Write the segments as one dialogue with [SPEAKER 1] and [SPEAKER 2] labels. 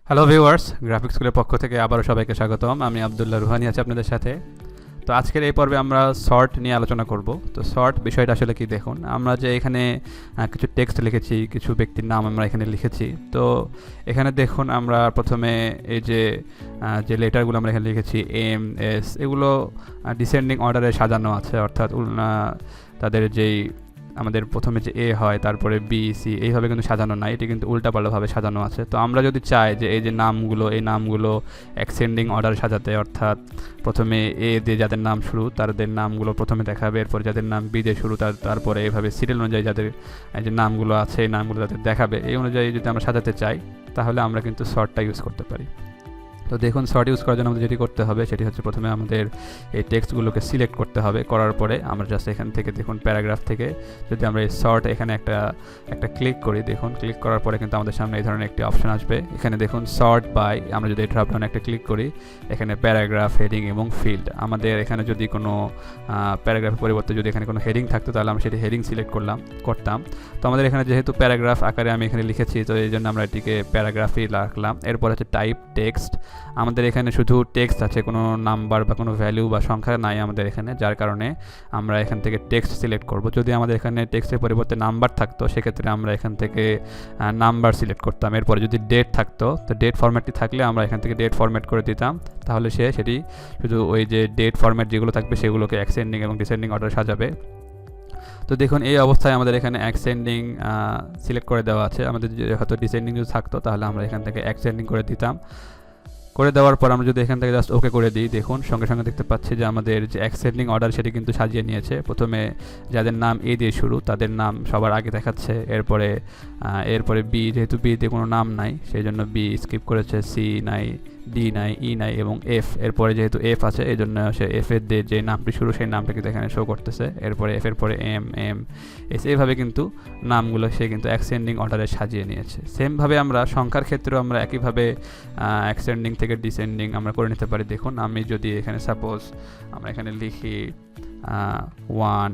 [SPEAKER 1] Hello viewers, graphics স্কুলের পক্ষ থেকে আবারও সবাইকে স্বাগতম। আমি আব্দুল্লাহ রুহানি আছি আপনাদের সাথে। তো আজকের এই পর্বে আমরা শর্ট নিয়ে আলোচনা করব। তো শর্ট বিষয়টা আসলে কি, দেখুন আমরা যে এখানে কিছু টেক্সট লিখেছি, কিছু ব্যক্তির নাম আমরা এখানে লিখেছি। তো এখানে দেখুন আমরা প্রথমে এই যে লেটারগুলো আমরা এখানে লিখেছি এম এস, এগুলো ডিসেন্ডিং অর্ডারে সাজানো আছে, অর্থাৎ তাদের যেই আমাদের প্রথমে যে এ হয়, তারপরে বি সি, এইভাবে কিন্তু সাজানো নাই, এটি কিন্তু উল্টাপাল্টাভাবে সাজানো আছে। তো আমরা যদি চাই যে এই যে নামগুলো, এই নামগুলো অ্যাসেন্ডিং অর্ডারে সাজাতে, অর্থাৎ প্রথমে এ দিয়ে যাদের নাম শুরু তাদের নামগুলো প্রথমে দেখাবে, এরপর যাদের নাম বি দিয়ে শুরু তারপরে এইভাবে সিরিয়াল অনুযায়ী যাদের যে নামগুলো আছে এই নামগুলো তাদের দেখাবে, এই অনুযায়ী যদি আমরা সাজাতে চাই তাহলে আমরা কিন্তু শর্টটা ইউজ করতে পারি। তো দেখুন, শর্ট ইউজ করার জন্য আমাদের যেটি করতে হবে সেটি হচ্ছে প্রথমে আমাদের এই টেক্সটগুলোকে সিলেক্ট করতে হবে। করার পরে আমরা জাস্ট এখান থেকে দেখুন প্যারাগ্রাফ থেকে যদি আমরা এই শর্ট এখানে একটা ক্লিক করি, দেখুন ক্লিক করার পরে কিন্তু আমাদের সামনে এই ধরনের একটি অপশন আসবে। এখানে দেখুন শর্ট বাই, আমরা যদি এই ড্রপ ডাউনে একটা ক্লিক করি, এখানে প্যারাগ্রাফ, হেডিং এবং ফিল্ড। আমাদের এখানে যদি কোনো প্যারাগ্রাফের পরিবর্তে যদি এখানে কোনো হেডিং থাকতো তাহলে আমরা সেটি হেডিং সিলেক্ট করতাম। তো আমাদের এখানে যেহেতু প্যারাগ্রাফ আকারে আমি এখানে লিখেছি, তো এই জন্য আমরা এটিকে প্যারাগ্রাফই রাখলাম। এরপর হচ্ছে টাইপ টেক্সট। আমাদের এখানে শুধু টেক্সট আছে, কোনো নাম্বার বা কোনো ভ্যালু বা সংখ্যা নাই আমাদের এখানে, যার কারণে আমরা এখান থেকে টেক্সট সিলেক্ট করব। যদি আমাদের এখানে টেক্সটের পরিবর্তে নাম্বার থাকতো সেক্ষেত্রে আমরা এখান থেকে নাম্বার সিলেক্ট করতাম। এরপরে যদি ডেট থাকতো, তো ডেট ফরম্যাটটি থাকলে আমরা এখান থেকে ডেট ফরম্যাট করে দিতাম, তাহলে সেটি শুধু ওই যে ডেট ফরম্যাট যেগুলো থাকবে সেগুলোকে অ্যাসেন্ডিং এবং ডিসেন্ডিং অর্ডারে সাজাবে। তো দেখুন এই অবস্থায় আমাদের এখানে অ্যাসেন্ডিং সিলেক্ট করে দেওয়া আছে। আমাদের হয়তো ডিসেন্ডিং যদি থাকতো তাহলে আমরা এখান থেকে অ্যাসেন্ডিং করে দিতাম। করে দেওয়ার পর আমরা যদি এখান থেকে জাস্ট ওকে করে দিই, দেখুন সঙ্গে সঙ্গে দেখতে পাচ্ছি যে আমাদের যে অ্যাসেন্ডিং অর্ডার সেটি কিন্তু সাজিয়ে নিয়েছে। প্রথমে যাদের নাম এ দিয়ে শুরু তাদের নাম সবার আগে দেখাচ্ছে, এরপরে বি, যেহেতু বি তে কোনো নাম নাই সেই জন্য বি স্কিপ করেছে, সি নাই, ডি নাই, ই নাই এবং এফ। এরপরে যেহেতু এফ আছে এই জন্য সে এফ এর দিয়ে যে নামটি শুরু সেই নামটা কিন্তু এখানে শো করতেছে। এরপরে এফ এর পরে এম এস, এইভাবে কিন্তু নামগুলো সে কিন্তু অ্যাসেন্ডিং অর্ডারে সাজিয়ে নিয়েছে। সেমভাবে আমরা সংখ্যার ক্ষেত্রেও আমরা একইভাবে অ্যাসেন্ডিং থেকে ডিসেন্ডিং আমরা করে নিতে পারি। দেখুন আমি যদি এখানে সাপোজ আমরা এখানে লিখি 1,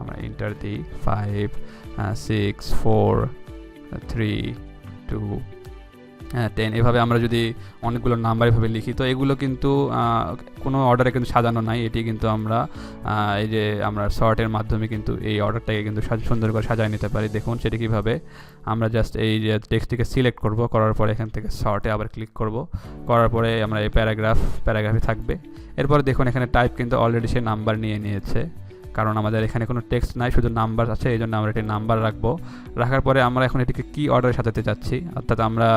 [SPEAKER 1] আমরা এন্টার দিই 5 6 4 3 2 10, এভাবে আমরা যদি অনেকগুলো নাম্বার এভাবে লিখি, তো এগুলো কিন্তু কোনো অর্ডারে কিন্তু সাজানো নাই। এটি কিন্তু আমরা এই যে আমরা শর্টের মাধ্যমে কিন্তু এই অর্ডারটাকে কিন্তু সুন্দর করে সাজায় নিতে পারি। দেখুন সেটি কীভাবে, আমরা জাস্ট এই যে টেক্সটটিকে সিলেক্ট করব, করার পরে এখান থেকে শর্টে আবার ক্লিক করব, করার পরে আমরা এই প্যারাগ্রাফে থাকবে। এরপরে দেখুন এখানে টাইপ কিন্তু অলরেডি সে নাম্বার নিয়েছে, কারণ আমাদের এখানে কোনো টেক্সট নাই, শুধু নাম্বার আছে, এই জন্য আমরা এটি নাম্বার রাখার পরে আমরা এখন এটিকে কি অর্ডারে সাজাতে চাচ্ছি, অর্থাৎ আমরা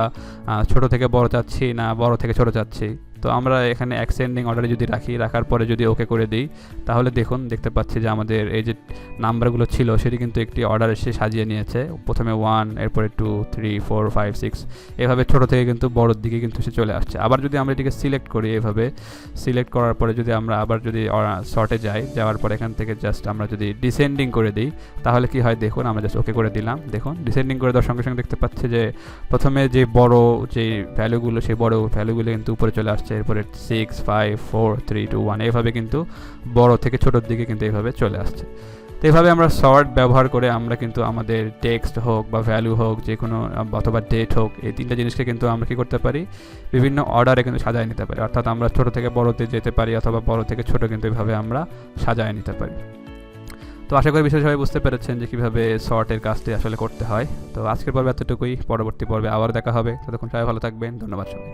[SPEAKER 1] ছোট থেকে বড় চাচ্ছি না বড় থেকে ছোট চাচ্ছি। তো আমরা এখানে অ্যাসেন্ডিং অর্ডারে যদি রাখার পরে যদি ওকে করে দিই তাহলে দেখতে পাচ্ছি যে আমাদের এই যে নাম্বারগুলো ছিল সেটি কিন্তু একটি অর্ডারে সে সাজিয়ে নিয়েছে। প্রথমে 1, এরপরে 2 3 4 5 6, এভাবে ছোট থেকে কিন্তু বড়োর দিকে কিন্তু সে চলে আসছে। আবার যদি আমরা এটিকে সিলেক্ট করি, এভাবে সিলেক্ট করার পরে যদি আমরা আবার যদি শর্টে যাওয়ার পরে এখান থেকে জাস্ট আমরা যদি ডিসেন্ডিং করে দিই তাহলে কি হয়, দেখুন আমরা জাস্ট ওকে করে দিলাম। দেখুন ডিসেন্ডিং করে দেওয়ার সঙ্গে সঙ্গে দেখতে পাচ্ছি যে প্রথমে যে বড় যে ভ্যালুগুলো সেই বড় ভ্যালুগুলো কিন্তু উপরে চলে আসছে, এরপরে 6 5 4 3 2 1, এইভাবে কিন্তু বড় থেকে ছোটোর দিকে কিন্তু এইভাবে চলে আসছে। তো এইভাবে আমরা শর্ট ব্যবহার করে আমরা কিন্তু আমাদের টেক্সট হোক বা ভ্যালু হোক, যে কোনো অথবা ডেট হোক, এই তিনটা জিনিসকে কিন্তু আমরা কী করতে পারি, বিভিন্ন অর্ডারে কিন্তু সাজায় নিতে পারি। অর্থাৎ আমরা ছোট থেকে বড়তে যেতে পারি অথবা বড় থেকে ছোট কিন্তু এইভাবে আমরা সাজায় নিতে পারি। তো আশা করি বিষয় সবাই বুঝতে পেরেছেন যে কীভাবে শর্টের কাজটি আসলে করতে হয়। তো আজকের পর্বে এতটুকুই, পরবর্তী পর্বে আবার দেখা হবে। ততক্ষণ সবাই ভালো থাকবেন, ধন্যবাদ সবাই।